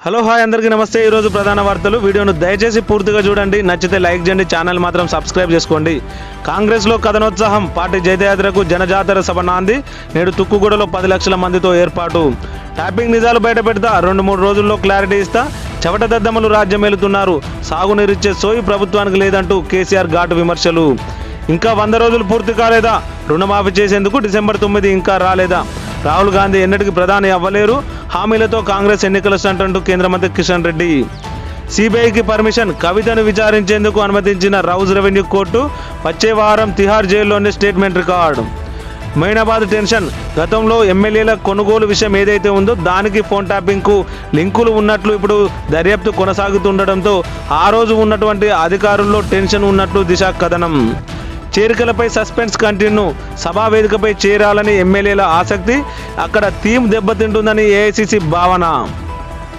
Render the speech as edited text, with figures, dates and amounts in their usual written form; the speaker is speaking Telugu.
హలో హాయ్ అందరికీ నమస్తే. ఈరోజు ప్రధాన వార్తలు. వీడియోను దయచేసి పూర్తిగా చూడండి. నచ్చితే లైక్ చేయండి, ఛానల్ మాత్రం సబ్స్క్రైబ్ చేసుకోండి. కాంగ్రెస్లో కథనోత్సాహం. పార్టీ జైతయాత్రకు జనజాతర సభ నాంది. నేడు తుక్కుగూడలో 10 లక్షల మందితో ఏర్పాటు. ట్యాపింగ్ నిజాలు బయట పెడతా, 2-3 రోజుల్లో క్లారిటీ ఇస్తా. చెవట దద్దమ్మలు రాజ్యమేలుతున్నారు. సాగునీరిచ్చే సోయి ప్రభుత్వానికి లేదంటూ కేసీఆర్ ఘాటు విమర్శలు. ఇంకా 100 రోజులు పూర్తి కాలేదా? రుణమాఫీ చేసేందుకు డిసెంబర్ 9 ఇంకా రాలేదా? రాహుల్ గాంధీ ఎన్నటికీ ప్రధాని అవ్వలేరు. హామీలతో కాంగ్రెస్ ఎన్నికల స్టంట్ అంటూ కేంద్ర మంత్రి కిషన్ రెడ్డి. సిబిఐకి పర్మిషన్. కవితను విచారించేందుకు అనుమతించిన రౌజ్ రెవెన్యూ కోర్టు. వచ్చే వారం తిహార్ జైల్లోనే స్టేట్మెంట్ రికార్డు. మైనాబాద్ టెన్షన్. గతంలో ఎమ్మెల్యేల కొనుగోలు విషయం ఏదైతే ఉందో దానికి ఫోన్ ట్యాపింగ్కు లింకులు ఉన్నట్లు ఇప్పుడు దర్యాప్తు కొనసాగుతుండటంతో ఆ రోజు ఉన్నటువంటి అధికారుల్లో టెన్షన్ ఉన్నట్లు దిశ కథనం. చేరికలపై సస్పెన్స్ కంటిన్యూ. సభా వేదికపై చేరాలని ఎమ్మెల్యేల ఆసక్తి. అక్కడ థీమ్ దెబ్బతింటుందని ఏఐసిసి భావన.